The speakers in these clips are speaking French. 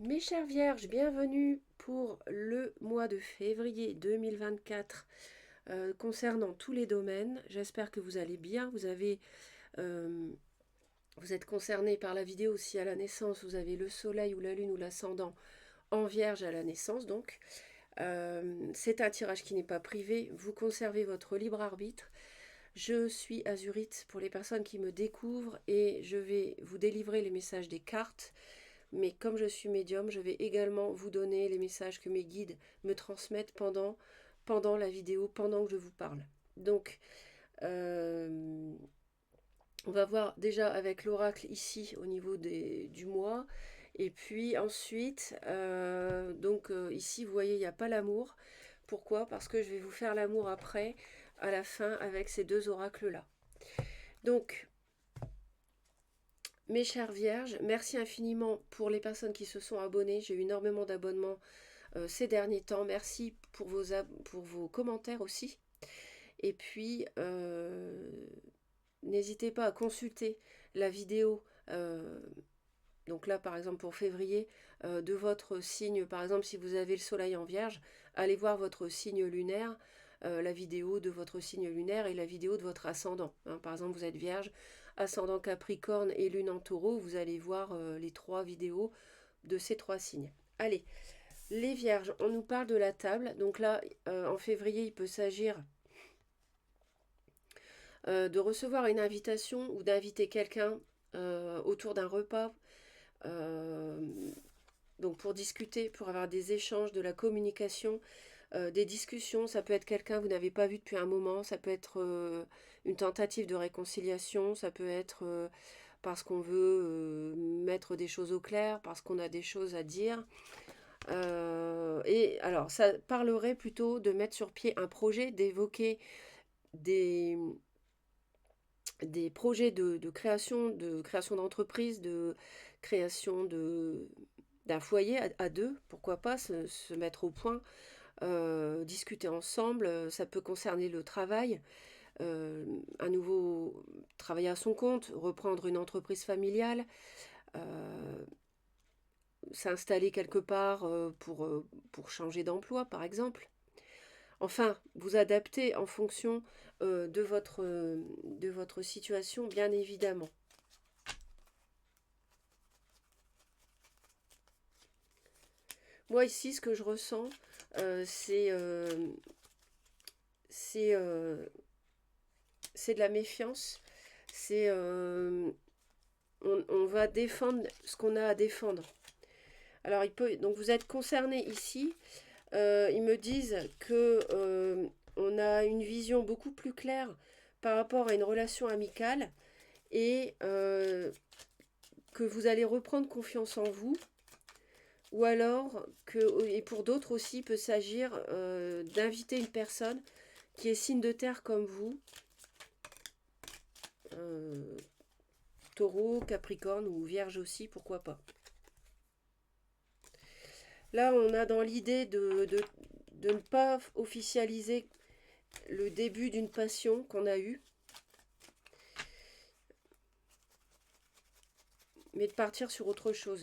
Mes chères vierges, bienvenue pour le mois de février 2024 concernant tous les domaines. J'espère que vous allez bien. Vous êtes concernés par la vidéo si à la naissance vous avez le soleil ou la lune ou l'ascendant en vierge à la naissance. Donc, c'est un tirage qui n'est pas privé. Vous conservez votre libre arbitre. Je suis Azurite pour les personnes qui me découvrent et je vais vous délivrer les messages des cartes. Mais comme je suis médium, je vais également vous donner les messages que mes guides me transmettent pendant la vidéo, pendant que je vous parle. Donc, on va voir déjà avec l'oracle ici au niveau du mois. Et puis ensuite, ici, vous voyez, il n'y a pas l'amour. Pourquoi? Parce que je vais vous faire l'amour après, à la fin, avec ces deux oracles-là. Donc, mes chères vierges, merci infiniment pour les personnes qui se sont abonnées. J'ai eu énormément d'abonnements ces derniers temps. Merci pour vos commentaires aussi. Et puis, n'hésitez pas à consulter la vidéo. Donc là, par exemple, pour février, de votre signe. Par exemple, si vous avez le soleil en vierge, allez voir votre signe lunaire. La vidéo de votre signe lunaire et la vidéo de votre ascendant. Par exemple, vous êtes vierge, ascendant capricorne et lune en taureau, vous allez voir les trois vidéos de ces trois signes. Allez, les vierges, on nous parle de la table. Donc là, en février, il peut s'agir de recevoir une invitation ou d'inviter quelqu'un autour d'un repas. Donc pour discuter, pour avoir des échanges, de la communication, des discussions. Ça peut être quelqu'un que vous n'avez pas vu depuis un moment, ça peut être une tentative de réconciliation, ça peut être parce qu'on veut mettre des choses au clair, parce qu'on a des choses à dire. Et alors, ça parlerait plutôt de mettre sur pied un projet, d'évoquer des, des projets de création, d'entreprise, de création d'un foyer à deux, pourquoi pas se mettre au point, discuter ensemble. Ça peut concerner le travail, un nouveau travailler à son compte, reprendre une entreprise familiale, euh, s'installer quelque part pour changer d'emploi, par exemple. Enfin, vous adapter en fonction de votre situation, bien évidemment. Moi, ici, ce que je ressens, euh, c'est euh, c'est euh, c'est de la méfiance. C'est on va défendre ce qu'on a à défendre. Alors, donc vous êtes concerné ici. Ils me disent que on a une vision beaucoup plus claire par rapport à une relation amicale et que vous allez reprendre confiance en vous. Ou alors, et pour d'autres aussi, il peut s'agir d'inviter une personne qui est signe de terre comme vous, euh, taureau, capricorne ou vierge aussi, pourquoi pas. Là, on a dans l'idée de ne pas officialiser le début d'une passion qu'on a eue, mais de partir sur autre chose.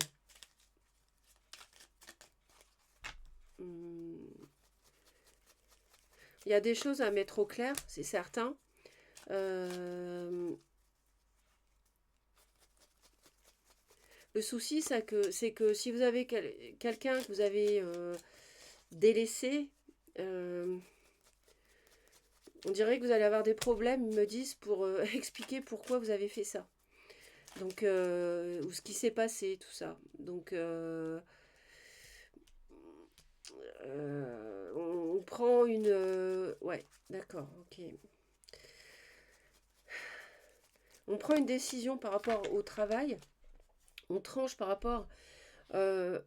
Il y a des choses à mettre au clair, c'est certain. Le souci, c'est que si vous avez quelqu'un que vous avez délaissé, on dirait que vous allez avoir des problèmes, ils me disent, pour expliquer pourquoi vous avez fait ça. Donc, ou ce qui s'est passé, tout ça. Donc, on prend une... ouais, d'accord, ok. On prend une décision par rapport au travail. On tranche par rapport euh,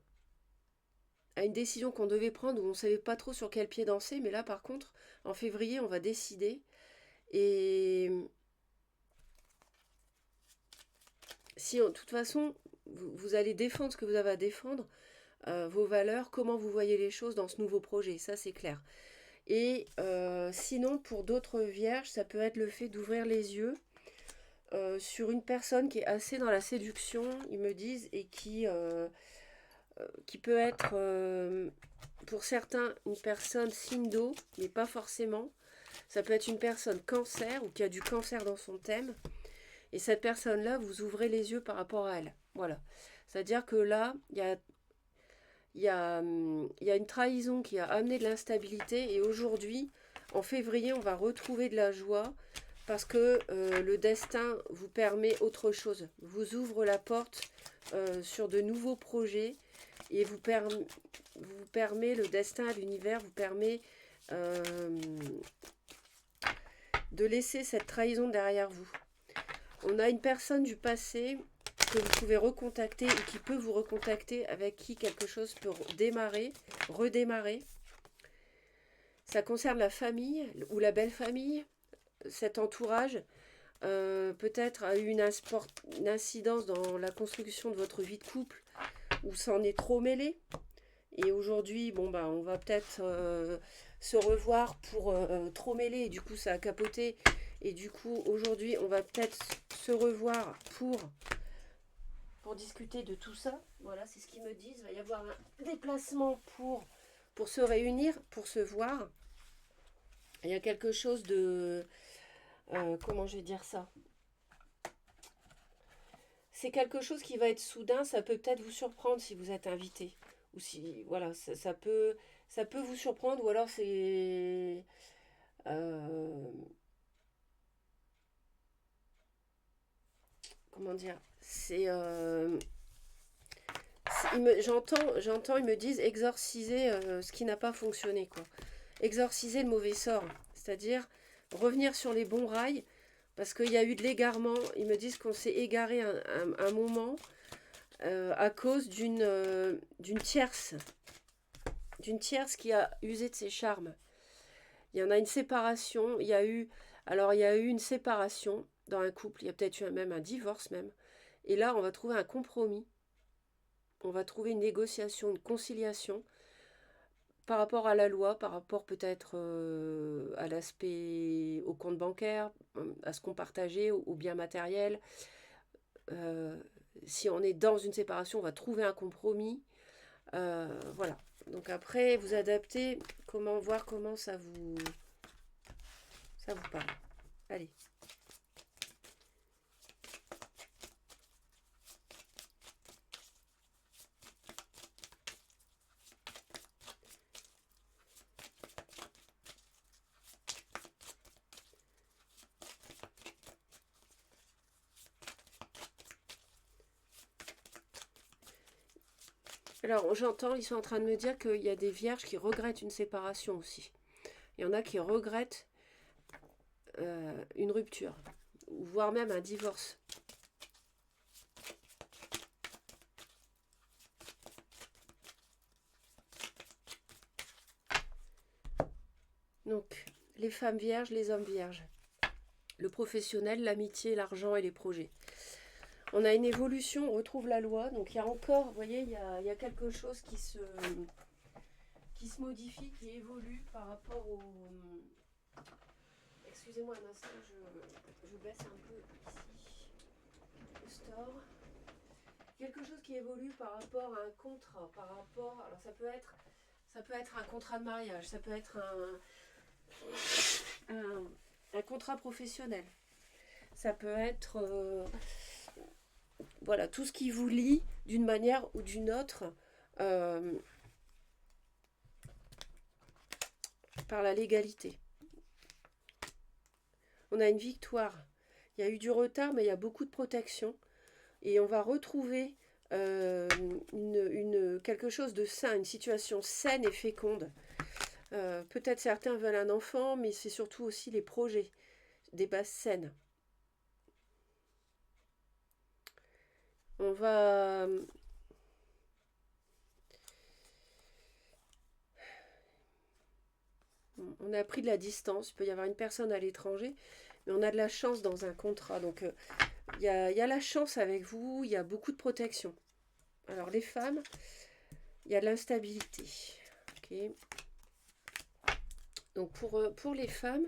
à une décision qu'on devait prendre où on ne savait pas trop sur quel pied danser. Mais là, par contre, en février, on va décider. Et si, de toute façon, vous allez défendre ce que vous avez à défendre, vos valeurs, comment vous voyez les choses dans ce nouveau projet, ça c'est clair. Et sinon, pour d'autres vierges, ça peut être le fait d'ouvrir les yeux sur une personne qui est assez dans la séduction, ils me disent, et qui qui peut être pour certains une personne signe d'eau, mais pas forcément. Ça peut être une personne cancer ou qui a du cancer dans son thème. Et cette personne-là, vous ouvrez les yeux par rapport à elle. Voilà. C'est-à-dire que là, il y a une trahison qui a amené de l'instabilité. Et aujourd'hui, en février, on va retrouver de la joie parce que le destin vous permet autre chose. Vous ouvre la porte sur de nouveaux projets et vous permet, le destin, l'univers vous permet de laisser cette trahison derrière vous. On a une personne du passé que vous pouvez recontacter et qui peut vous recontacter, avec qui quelque chose peut redémarrer. Ça concerne la famille ou la belle famille. Cet entourage peut-être a eu une incidence dans la construction de votre vie de couple où ça en est trop mêlé. Et aujourd'hui, bon bah, on va peut-être se revoir pour trop mêler et du coup ça a capoté. Et du coup, aujourd'hui, on va peut-être se revoir pour discuter de tout ça. Voilà, c'est ce qu'ils me disent. Il va y avoir un déplacement pour se réunir, pour se voir. Il y a quelque chose de... comment je vais dire ça? C'est quelque chose qui va être soudain. Ça peut peut-être vous surprendre si vous êtes invité. Ou si... Voilà, ça peut vous surprendre. Ou alors c'est... comment dire, j'entends, ils me disent exorciser ce qui n'a pas fonctionné, quoi. Exorciser le mauvais sort, c'est-à-dire revenir sur les bons rails, parce qu'il y a eu de l'égarement. Ils me disent qu'on s'est égaré un moment à cause d'une tierce qui a usé de ses charmes. Il y en a une séparation, il y a eu une séparation dans un couple, il y a peut-être eu même un divorce même. Et là, on va trouver un compromis, on va trouver une négociation, une conciliation par rapport à la loi, par rapport peut-être à l'aspect, au compte bancaire, à ce qu'on partageait, aux biens matériels. Si on est dans une séparation, on va trouver un compromis. Voilà. Donc après, vous adaptez, voir comment ça vous parle. Allez. Alors, j'entends, ils sont en train de me dire qu'il y a des vierges qui regrettent une séparation aussi. Il y en a qui regrettent une rupture, voire même un divorce. Donc, les femmes vierges, les hommes vierges. Le professionnel, l'amitié, l'argent et les projets. On a une évolution, on retrouve la loi. Donc il y a encore, vous voyez, il y a quelque chose qui se modifie, qui évolue par rapport au... Excusez-moi un instant, je baisse un peu ici. Le store. Quelque chose qui évolue par rapport à un contrat, par rapport... Alors ça peut être un contrat de mariage, ça peut être un contrat professionnel. Ça peut être... voilà, tout ce qui vous lie d'une manière ou d'une autre par la légalité. On a une victoire. Il y a eu du retard, mais il y a beaucoup de protection. Et on va retrouver quelque chose de sain, une situation saine et féconde. Peut-être certains veulent un enfant, mais c'est surtout aussi les projets, des bases saines. On a pris de la distance. Il peut y avoir une personne à l'étranger, mais on a de la chance dans un contrat. Donc, il y a la chance avec vous, il y a beaucoup de protection. Alors, les femmes, il y a de l'instabilité. Ok. Donc, pour les femmes,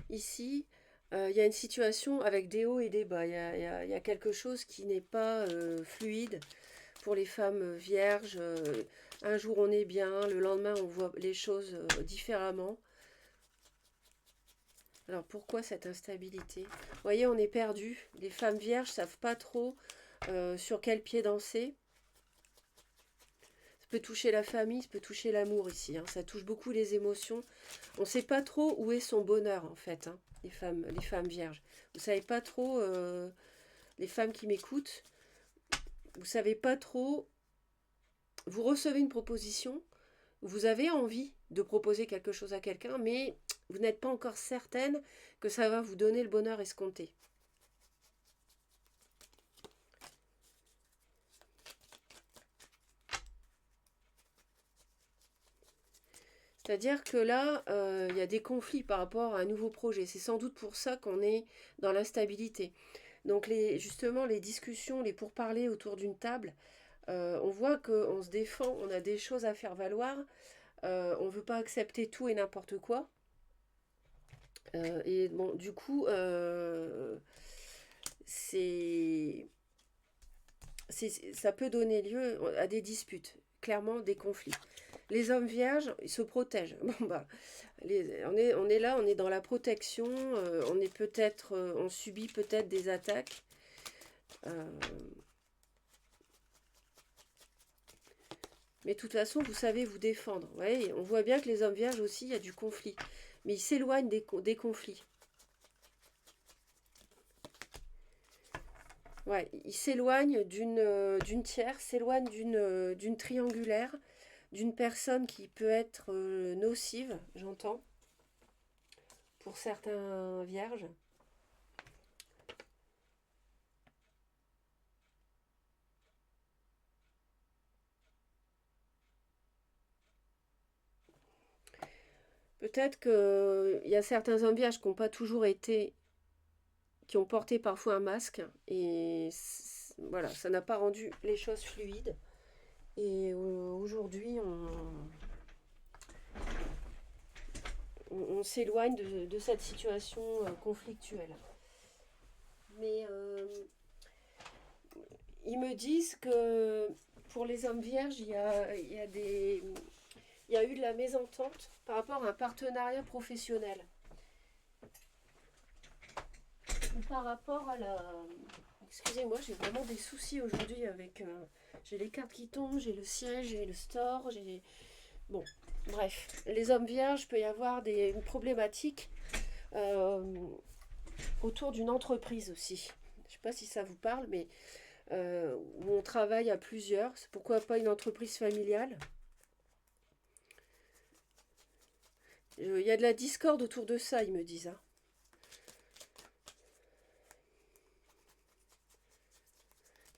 ici, il y a une situation avec des hauts et des bas. Il y a quelque chose qui n'est pas fluide. pour les femmes vierges. Un jour on est bien, le lendemain on voit les choses différemment. Alors pourquoi cette instabilité? Vous voyez, on est perdu. Les femmes vierges ne savent pas trop sur quel pied danser. Ça peut toucher la famille, ça peut toucher l'amour ici. Hein. Ça touche beaucoup les émotions. On ne sait pas trop où est son bonheur en fait, hein, les femmes vierges. Vous ne savez pas trop, les femmes qui m'écoutent, vous ne savez pas trop. Vous recevez une proposition, vous avez envie de proposer quelque chose à quelqu'un, mais vous n'êtes pas encore certaine que ça va vous donner le bonheur escompté. C'est-à-dire que là, il y a des conflits par rapport à un nouveau projet. C'est sans doute pour ça qu'on est dans l'instabilité. Donc justement, les discussions, les pourparlers autour d'une table, on voit qu'on se défend, on a des choses à faire valoir, on ne veut pas accepter tout et n'importe quoi. Et bon, du coup, ça peut donner lieu à des disputes, clairement des conflits. Les hommes vierges, ils se protègent. Bon bah, on est là, on est dans la protection. On est peut-être, on subit peut-être des attaques. Mais de toute façon, vous savez vous défendre. Vous voyez, on voit bien que les hommes vierges aussi, il y a du conflit. Mais ils s'éloignent des conflits. Ouais, ils s'éloignent d'une tierce, s'éloignent d'une triangulaire, d'une personne qui peut être nocive, j'entends, pour certains vierges. Peut-être qu'il y a certains hommes vierges qui n'ont pas toujours été, qui ont porté parfois un masque, et voilà, ça n'a pas rendu les choses fluides. Et aujourd'hui, on s'éloigne de cette situation conflictuelle. Mais ils me disent que pour les hommes vierges, il y a eu de la mésentente par rapport à un partenariat professionnel. Ou par rapport à la... Excusez-moi, j'ai vraiment des soucis aujourd'hui avec... j'ai les cartes qui tombent, j'ai le siège, j'ai le store, j'ai... Bon, bref. Les hommes vierges, peut y avoir une problématique autour d'une entreprise aussi. Je ne sais pas si ça vous parle, mais où on travaille à plusieurs. C'est pourquoi pas une entreprise familiale. Il y a de la discorde autour de ça, ils me disent. Hein.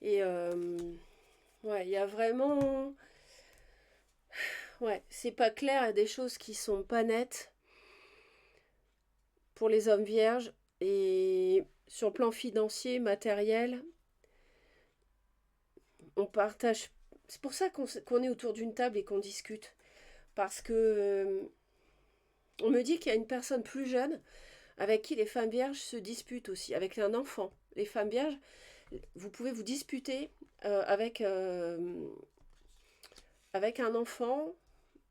Et ouais, il y a vraiment... Ouais, c'est pas clair, il y a des choses qui sont pas nettes pour les hommes vierges. Et sur le plan financier, matériel, on partage... C'est pour ça qu'on est autour d'une table et qu'on discute. Parce que on me dit qu'il y a une personne plus jeune avec qui les femmes vierges se disputent aussi, avec un enfant. Les femmes vierges, vous pouvez vous disputer avec un enfant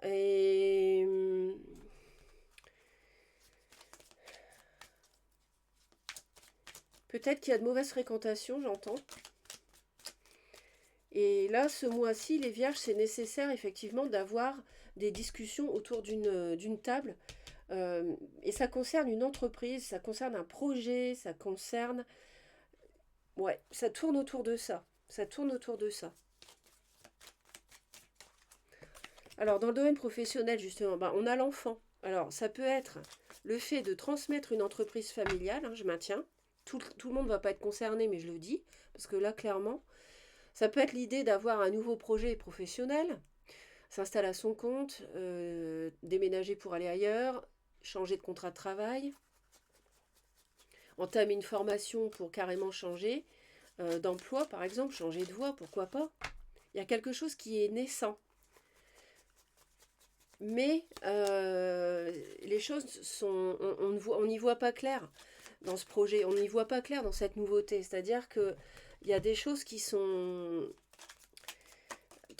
et peut-être qu'il y a de mauvaises fréquentations, j'entends. Et là, ce mois-ci, les vierges, c'est nécessaire effectivement d'avoir des discussions autour d'une table. Et ça concerne une entreprise, ça concerne un projet, ça concerne... Ouais, ça tourne autour de ça. Ça tourne autour de ça. Alors, dans le domaine professionnel, justement, on a l'enfant. Alors, ça peut être le fait de transmettre une entreprise familiale, hein, je maintiens. Tout le monde ne va pas être concerné, mais je le dis, parce que là, clairement, ça peut être l'idée d'avoir un nouveau projet professionnel, s'installer à son compte, déménager pour aller ailleurs, changer de contrat de travail, entamer une formation pour carrément changer d'emploi, par exemple, changer de voie, pourquoi pas. Il y a quelque chose qui est naissant. Mais les choses sont... On n'y voit pas clair dans ce projet, on n'y voit pas clair dans cette nouveauté. C'est-à-dire qu'il y a des choses qui sont...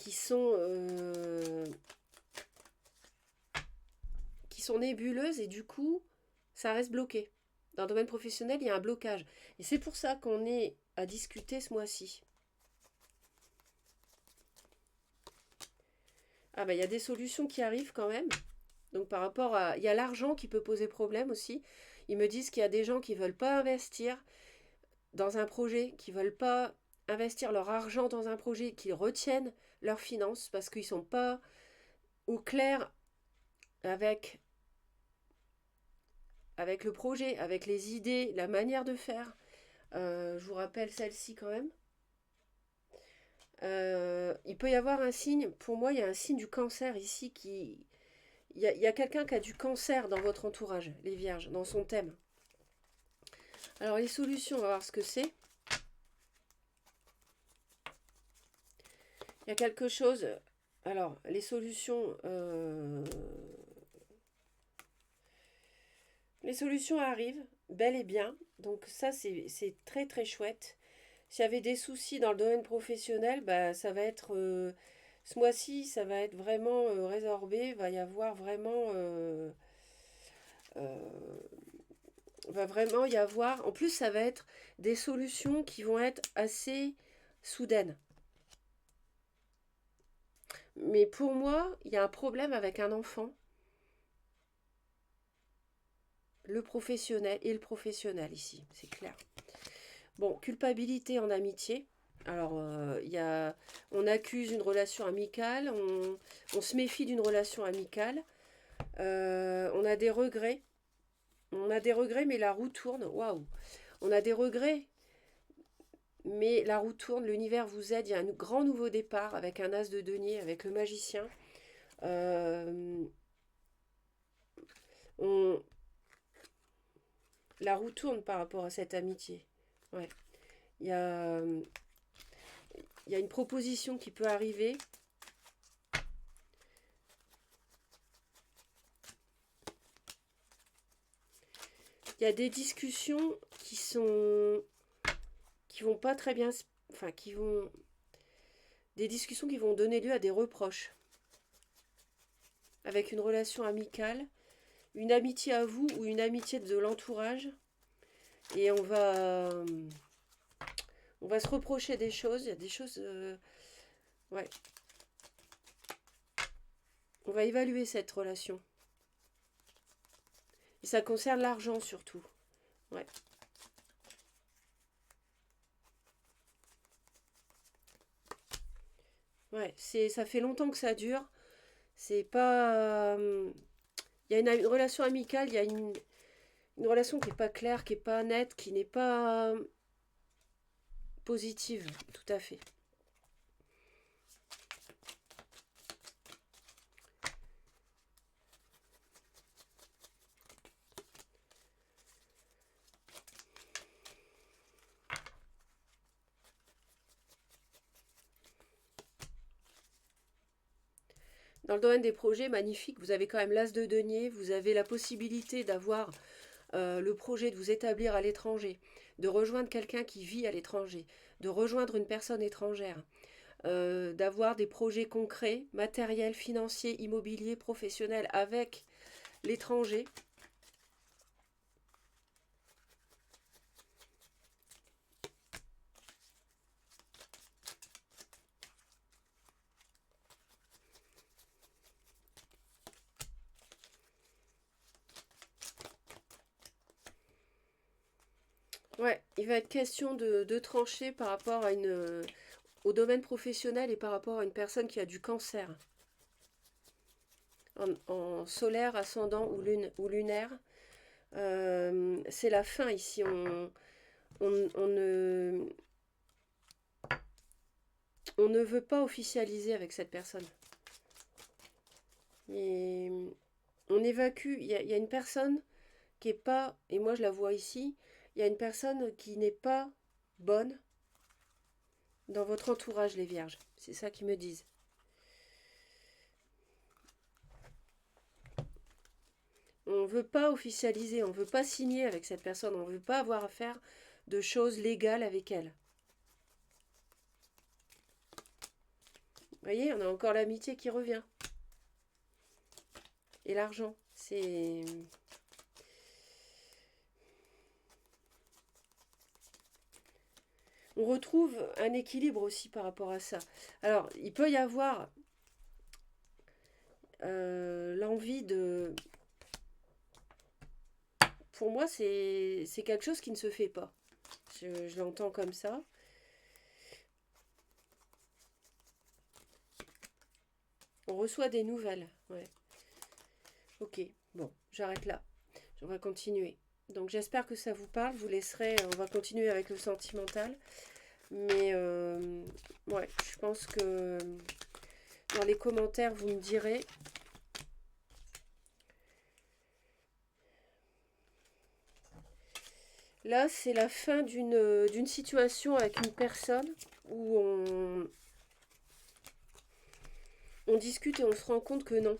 qui sont nébuleuses et du coup, ça reste bloqué. Dans le domaine professionnel, il y a un blocage. Et c'est pour ça qu'on est à discuter ce mois-ci. Ah ben, il y a des solutions qui arrivent quand même. Donc par rapport à... Il y a l'argent qui peut poser problème aussi. Ils me disent qu'il y a des gens qui ne veulent pas investir dans un projet, qui ne veulent pas investir leur argent dans un projet, qui retiennent leurs finances parce qu'ils ne sont pas au clair avec le projet, avec les idées, la manière de faire. Je vous rappelle celle-ci quand même. Il peut y avoir un signe, pour moi il y a un signe du cancer ici qui... Il y a quelqu'un qui a du cancer dans votre entourage, les vierges, dans son thème. Alors les solutions, on va voir ce que c'est. Il y a quelque chose... Alors, les solutions... Les solutions arrivent, bel et bien. Donc ça, c'est très très chouette. S'il y avait des soucis dans le domaine professionnel, bah, ça va être... ce mois-ci, ça va être vraiment résorbé. Il va y avoir vraiment... va vraiment y avoir... En plus, ça va être des solutions qui vont être assez soudaines. Mais pour moi, il y a un problème avec un enfant. Le professionnel et le professionnel ici, c'est clair. Bon, culpabilité en amitié. Alors, on accuse une relation amicale, on se méfie d'une relation amicale. On a des regrets. On a des regrets, mais la roue tourne. Waouh! On a des regrets, mais la roue tourne. L'univers vous aide. Il y a un grand nouveau départ avec un as de denier, avec le magicien. La roue tourne par rapport à cette amitié. Ouais. Il y a, il y a une proposition qui peut arriver. Il y a des discussions qui vont pas très bien, enfin des discussions qui vont donner lieu à des reproches avec une relation amicale, une amitié à vous ou une amitié de l'entourage, et on va se reprocher des choses. Il y a des choses, ouais. On va évaluer cette relation. Et ça concerne l'argent surtout. Ouais. Ouais, ça fait longtemps que ça dure. C'est pas... Il y a une relation amicale, il y a une relation qui n'est pas claire, qui n'est pas nette, qui n'est pas positive, tout à fait. Dans le domaine des projets, magnifique, vous avez quand même l'as de denier, vous avez la possibilité d'avoir le projet de vous établir à l'étranger, de rejoindre quelqu'un qui vit à l'étranger, de rejoindre une personne étrangère, d'avoir des projets concrets, matériels, financiers, immobiliers, professionnels avec l'étranger. Ouais, il va être question de trancher par rapport à au domaine professionnel et par rapport à une personne qui a du cancer en solaire, ascendant ou lunaire. C'est la fin ici. On ne veut pas officialiser avec cette personne. Et on évacue. Il y a une personne qui est pas, et moi je la vois ici, il y a une personne qui n'est pas bonne dans votre entourage, les vierges. C'est ça qu'ils me disent. On ne veut pas officialiser, on ne veut pas signer avec cette personne, on ne veut pas avoir affaire de choses légales avec elle. Vous voyez, on a encore l'amitié qui revient. Et l'argent, c'est... On retrouve un équilibre aussi par rapport à ça. Alors, il peut y avoir l'envie de... Pour moi, c'est quelque chose qui ne se fait pas. Je l'entends comme ça. On reçoit des nouvelles. Ouais. Ok, bon, j'arrête là. On va continuer. Donc j'espère que ça vous parle. Je vous laisserai, on va continuer avec le sentimental. Mais ouais, je pense que dans les commentaires, vous me direz. Là, c'est la fin d'une situation avec une personne où on discute et on se rend compte que non.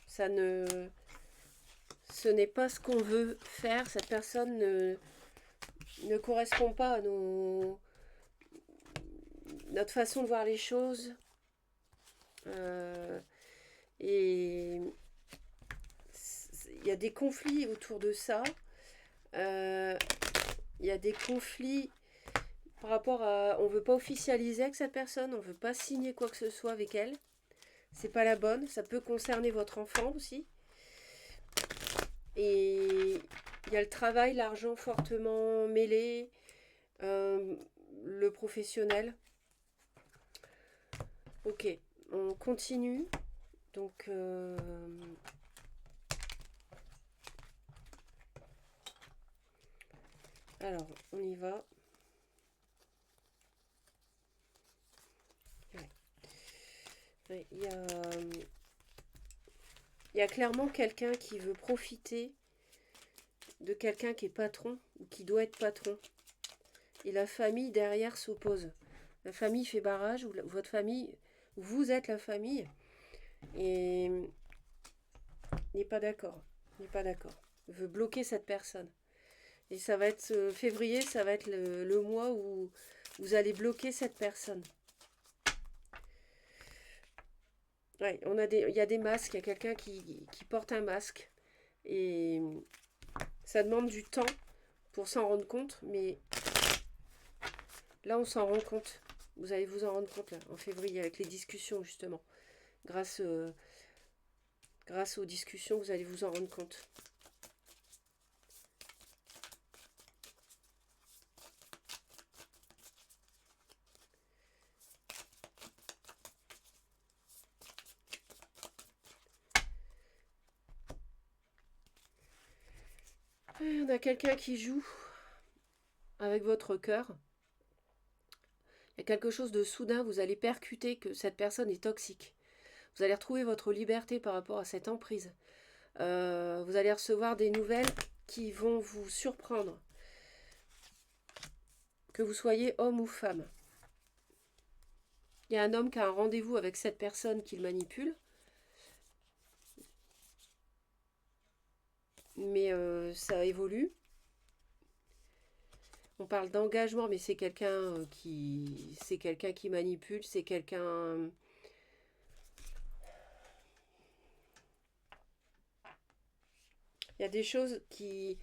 Ça ne, ce n'est pas ce qu'on veut faire. Cette personne ne correspond pas à notre façon de voir les choses. Et il y a des conflits autour de ça. Il y a des conflits par rapport à... On ne veut pas officialiser avec cette personne, on ne veut pas signer quoi que ce soit avec elle. C'est pas la bonne. Ça peut concerner votre enfant aussi. Et il y a le travail, l'argent fortement mêlé, le professionnel. Ok, on continue. Donc, alors, on y va. Ouais, il y a clairement quelqu'un qui veut profiter de quelqu'un qui est patron ou qui doit être patron. Et la famille derrière s'oppose. La famille fait barrage, ou votre famille, vous êtes la famille, et n'est pas d'accord. N'est pas d'accord. Veut bloquer cette personne. Et ça va être février, ça va être le mois où vous allez bloquer cette personne. Ouais, il y a des masques, il y a quelqu'un qui porte un masque. Et ça demande du temps pour s'en rendre compte, mais là on s'en rend compte. Vous allez vous en rendre compte là, en février avec les discussions justement. Grâce aux discussions, vous allez vous en rendre compte. On a quelqu'un qui joue avec votre cœur. Il y a quelque chose de soudain, vous allez percuter que cette personne est toxique. Vous allez retrouver votre liberté par rapport à cette emprise. Vous allez recevoir des nouvelles qui vont vous surprendre. Que vous soyez homme ou femme. Il y a un homme qui a un rendez-vous avec cette personne qu'il manipule. Mais ça évolue. On parle d'engagement, mais c'est quelqu'un qui manipule, c'est quelqu'un... Il y a des choses qui...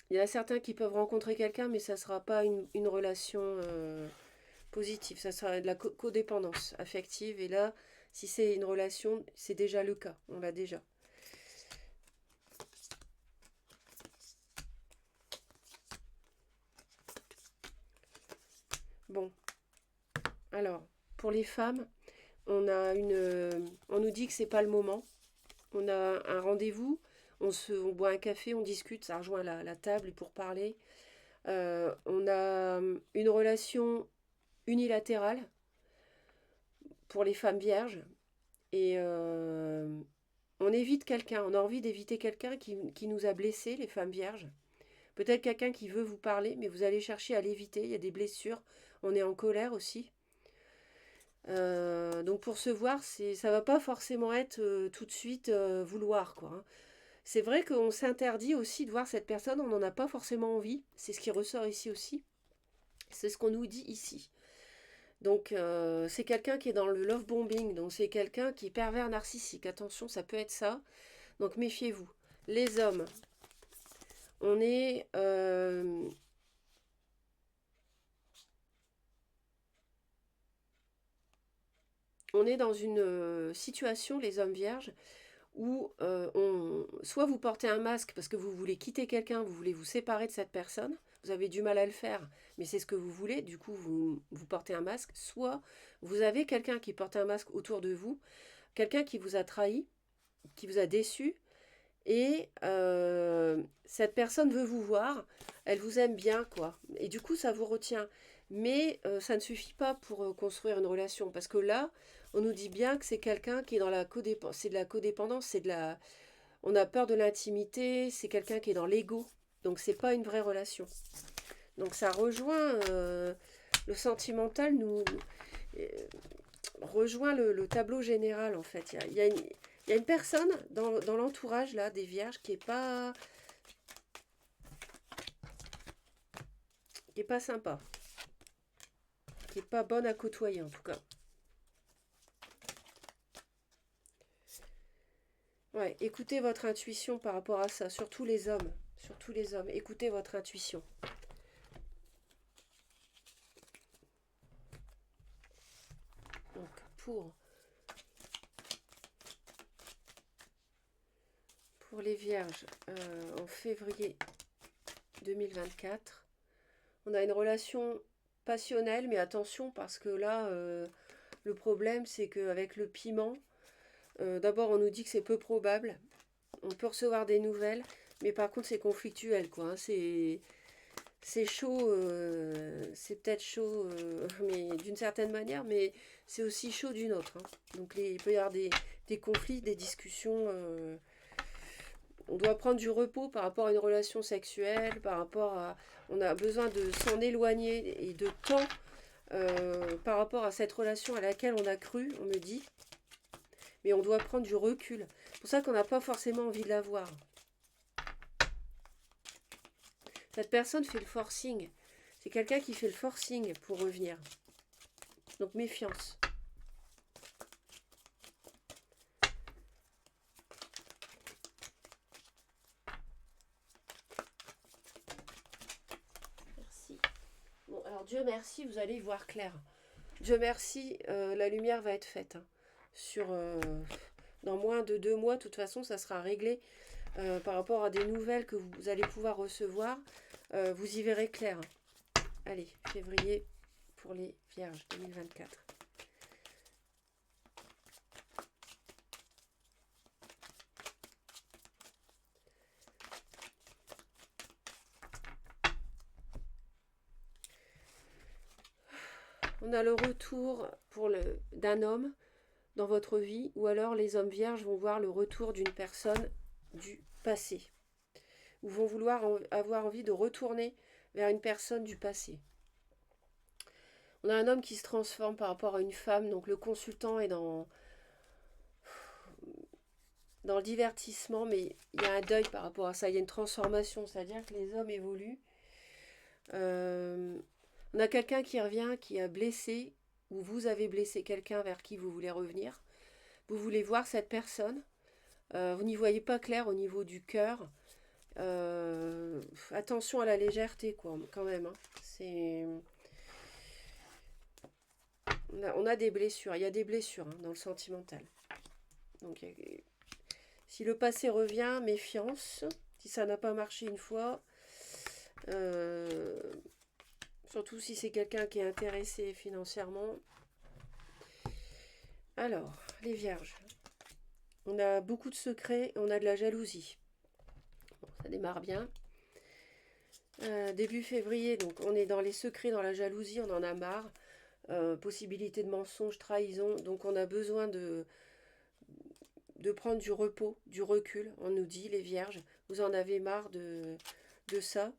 Il y en a certains qui peuvent rencontrer quelqu'un, mais ça ne sera pas une relation positive. Ça sera de la codépendance affective. Et là, si c'est une relation, c'est déjà le cas. On l'a déjà. Bon. Alors, pour les femmes, on nous dit que c'est pas le moment. On a un rendez-vous, on boit un café, on discute, ça rejoint la table pour parler. On a une relation unilatérale pour les femmes vierges. Et on évite quelqu'un, on a envie d'éviter quelqu'un qui nous a blessés, les femmes vierges. Peut-être quelqu'un qui veut vous parler, mais vous allez chercher à l'éviter, il y a des blessures. On est en colère aussi. Donc pour se voir, ça va pas forcément être tout de suite vouloir, quoi. Hein. C'est vrai qu'on s'interdit aussi de voir cette personne, on n'en a pas forcément envie. C'est ce qui ressort ici aussi. C'est ce qu'on nous dit ici. Donc, c'est quelqu'un qui est dans le love bombing. Donc, c'est quelqu'un qui est pervers narcissique. Attention, ça peut être ça. Donc, méfiez-vous. Les hommes, on est... on est dans une situation, les hommes vierges, où soit vous portez un masque parce que vous voulez quitter quelqu'un, vous voulez vous séparer de cette personne, vous avez du mal à le faire, mais c'est ce que vous voulez, du coup vous portez un masque, soit vous avez quelqu'un qui porte un masque autour de vous, quelqu'un qui vous a trahi, qui vous a déçu, et cette personne veut vous voir, elle vous aime bien, quoi. Et du coup, ça vous retient. Mais ça ne suffit pas pour construire une relation. Parce que là, on nous dit bien que c'est quelqu'un qui est dans la codépendance. C'est de la codépendance, c'est de la... On a peur de l'intimité, c'est quelqu'un qui est dans l'ego. Donc, c'est pas une vraie relation. Donc, ça rejoint... le sentimental euh, rejoint le tableau général, en fait. Il y a une personne dans l'entourage là des vierges qui est pas sympa, qui est pas bonne à côtoyer en tout cas. Ouais, écoutez votre intuition par rapport à ça, surtout les hommes, surtout les hommes. Écoutez votre intuition. Donc pour les vierges en février 2024, on a une relation passionnelle, mais attention parce que là, le problème c'est qu'avec le piment, d'abord on nous dit que c'est peu probable, on peut recevoir des nouvelles, mais par contre c'est conflictuel quoi. Hein. C'est chaud, c'est peut-être chaud, mais d'une certaine manière, mais c'est aussi chaud d'une autre. Hein. Donc il peut y avoir des conflits, des discussions. On doit prendre du repos par rapport à une relation sexuelle, par rapport à... On a besoin de s'en éloigner et de temps par rapport à cette relation à laquelle on a cru, on me dit. Mais on doit prendre du recul. C'est pour ça qu'on n'a pas forcément envie de la voir. Cette personne fait le forcing. C'est quelqu'un qui fait le forcing pour revenir. Donc méfiance. Merci. Bon, alors Dieu merci, vous allez y voir clair. Dieu merci, la lumière va être faite. Hein, sur, dans moins de 2 mois, de toute façon, ça sera réglé par rapport à des nouvelles que vous allez pouvoir recevoir. Vous y verrez clair. Allez, février pour les vierges 2024. On a le retour d'un homme dans votre vie, ou alors les hommes vierges vont voir le retour d'une personne du passé, ou vont vouloir avoir envie de retourner vers une personne du passé. On a un homme qui se transforme par rapport à une femme, donc le consultant est dans le divertissement, mais il y a un deuil par rapport à ça, il y a une transformation, c'est-à-dire que les hommes évoluent. On a quelqu'un qui revient, qui a blessé, ou vous avez blessé quelqu'un vers qui vous voulez revenir. Vous voulez voir cette personne. Vous n'y voyez pas clair au niveau du cœur. Attention à la légèreté, quoi, quand même. Hein. On a des blessures. Il y a des blessures hein, dans le sentimental. Donc, si le passé revient, méfiance. Si ça n'a pas marché une fois, surtout si c'est quelqu'un qui est intéressé financièrement. Alors, les vierges. On a beaucoup de secrets, on a de la jalousie. Bon, ça démarre bien. Début février, donc on est dans les secrets, dans la jalousie, on en a marre. Possibilité de mensonge, trahison. Donc on a besoin de prendre du repos, du recul. On nous dit, les vierges, vous en avez marre de ça.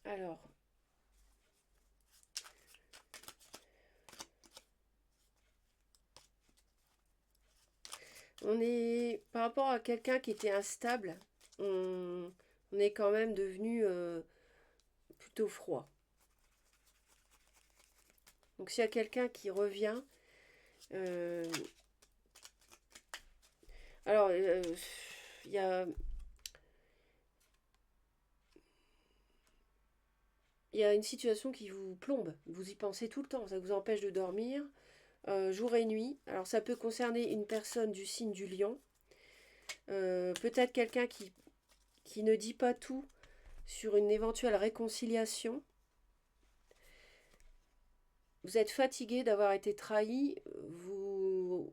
Alors, On est, par rapport à quelqu'un qui était instable, on est quand même devenu plutôt froid. Donc s'il y a quelqu'un qui revient, euh, alors il y a, il y a une situation qui vous plombe, vous y pensez tout le temps, ça vous empêche de dormir, jour et nuit. Alors ça peut concerner une personne du signe du lion, peut-être quelqu'un qui ne dit pas tout sur une éventuelle réconciliation. Vous êtes fatigué d'avoir été trahi, vous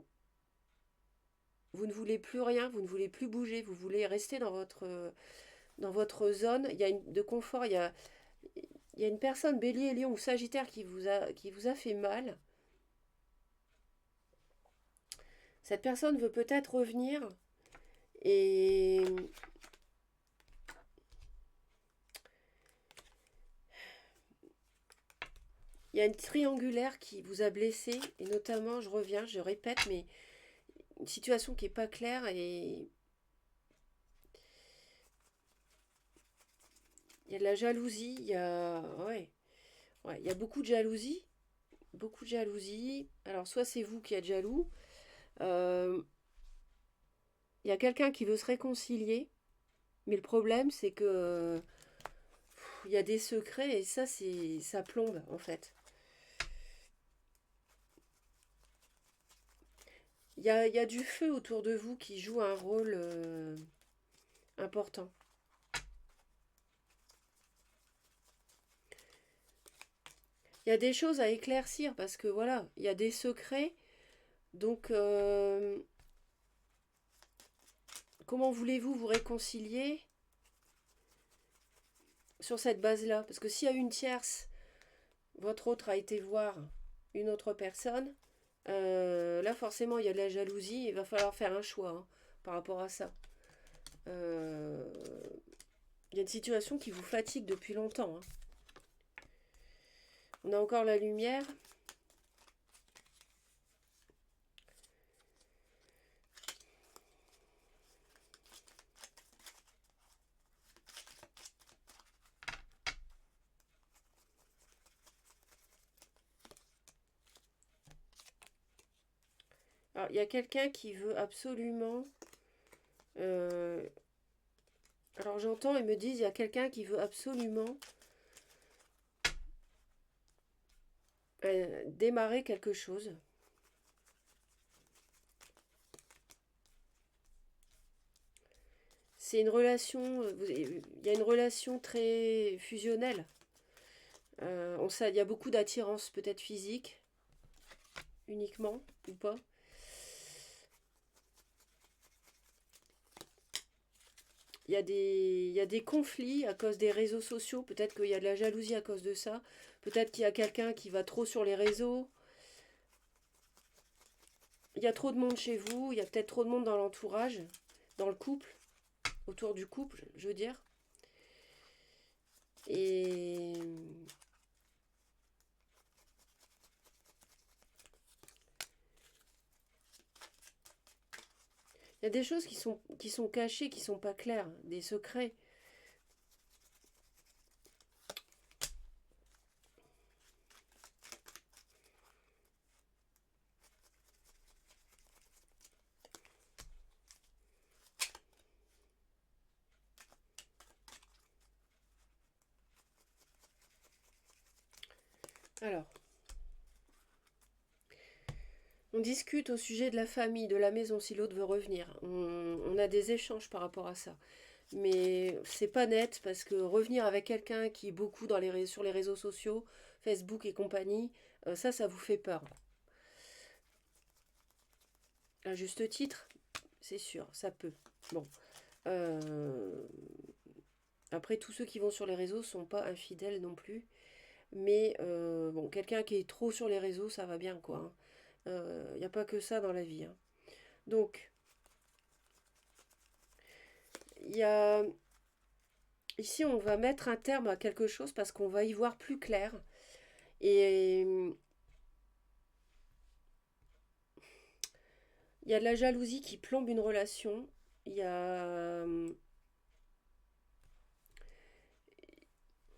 ne voulez plus rien, vous ne voulez plus bouger, vous voulez rester dans votre zone de confort. Il y a une personne, bélier, lion ou sagittaire, qui vous a fait mal. Cette personne veut peut-être revenir et il y a une triangulaire qui vous a blessé, et notamment, je reviens, je répète, mais une situation qui n'est pas claire et il y a de la jalousie, il y a beaucoup de jalousie, beaucoup de jalousie. Alors soit c'est vous qui êtes jaloux, euh, il y a quelqu'un qui veut se réconcilier, mais le problème c'est que il y a des secrets et ça plombe en fait. Il y a du feu autour de vous qui joue un rôle important. Il y a des choses à éclaircir parce que voilà, il y a des secrets. Donc, comment voulez-vous vous réconcilier sur cette base-là? Parce que s'il y a une tierce, votre autre a été voir une autre personne, là forcément il y a de la jalousie, il va falloir faire un choix par rapport à ça. Euh, il y a une situation qui vous fatigue depuis longtemps. On a encore la lumière. Alors, il y a quelqu'un qui veut absolument... euh, alors j'entends et me disent, il y a quelqu'un qui veut absolument démarrer quelque chose. C'est une relation, il y a une relation très fusionnelle. Il y a beaucoup d'attirance, peut-être physique, uniquement, ou pas. Il y a des conflits à cause des réseaux sociaux. Peut-être qu'il y a de la jalousie à cause de ça. Peut-être qu'il y a quelqu'un qui va trop sur les réseaux. Il y a trop de monde chez vous. Il y a peut-être trop de monde dans l'entourage, dans le couple, autour du couple, je veux dire. Et il y a des choses qui sont cachées, qui sont pas claires, des secrets. Alors, on discute au sujet de la famille, de la maison, si l'autre veut revenir. On a des échanges par rapport à ça. Mais c'est pas net parce que revenir avec quelqu'un qui est beaucoup sur les réseaux sociaux, Facebook et compagnie, ça vous fait peur. À juste titre, c'est sûr, ça peut. Bon. Euh, Après, tous ceux qui vont sur les réseaux sont pas infidèles non plus. Mais bon, quelqu'un qui est trop sur les réseaux, ça va bien quoi. Il n'y a pas que ça dans la vie. Donc, il y a... Ici, on va mettre un terme à quelque chose parce qu'on va y voir plus clair. Et il Il y a de la jalousie qui plombe une relation. Il y a...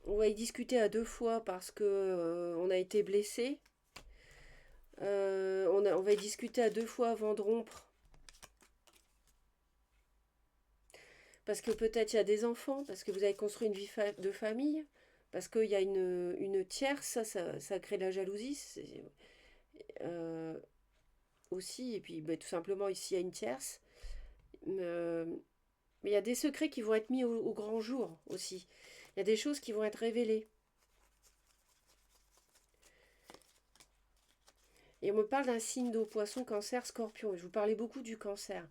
On va y discuter à deux fois parce que on a été blessé. On va y discuter à deux fois avant de rompre. Parce que peut-être il y a des enfants, parce que vous avez construit une vie de famille, parce qu'il y a une tierce, ça crée de la jalousie euh, aussi. Et puis ben, tout simplement ici il y a une tierce. Euh, mais il y a des secrets qui vont être mis au grand jour aussi. Il y a des choses qui vont être révélées. Et on me parle d'un signe d'eau, poisson, cancer, scorpion. Et je vous parlais beaucoup du cancer.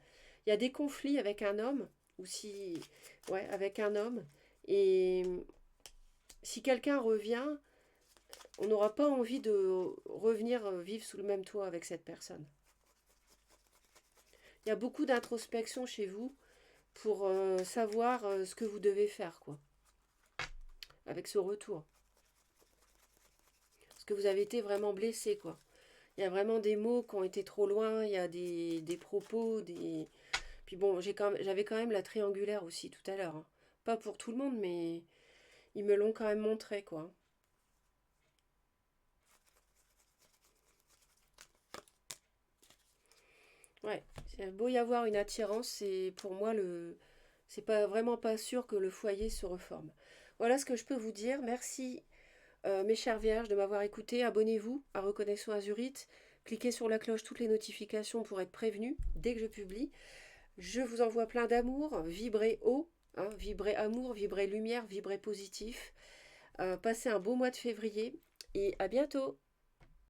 Il y a des conflits avec un homme, ou si... Ouais, avec un homme. Et si quelqu'un revient, on n'aura pas envie de revenir vivre sous le même toit avec cette personne. Il y a beaucoup d'introspection chez vous pour savoir ce que vous devez faire, quoi, avec ce retour. Parce que vous avez été vraiment blessé, quoi. Il y a vraiment des mots qui ont été trop loin, il y a des propos, des... Puis bon, j'avais quand même la triangulaire aussi tout à l'heure, hein. Pas pour tout le monde, mais ils me l'ont quand même montré, quoi. Ouais, c'est beau y avoir une attirance, c'est pour moi le... C'est pas vraiment pas sûr que le foyer se reforme. Voilà ce que je peux vous dire. Merci mes chères vierges de m'avoir écouté. Abonnez-vous à Reconnexion Azurite. Cliquez sur la cloche, toutes les notifications pour être prévenus dès que je publie. Je vous envoie plein d'amour, vibrez haut, hein, vibrez amour, vibrez lumière, vibrez positif. Passez un beau mois de février et à bientôt.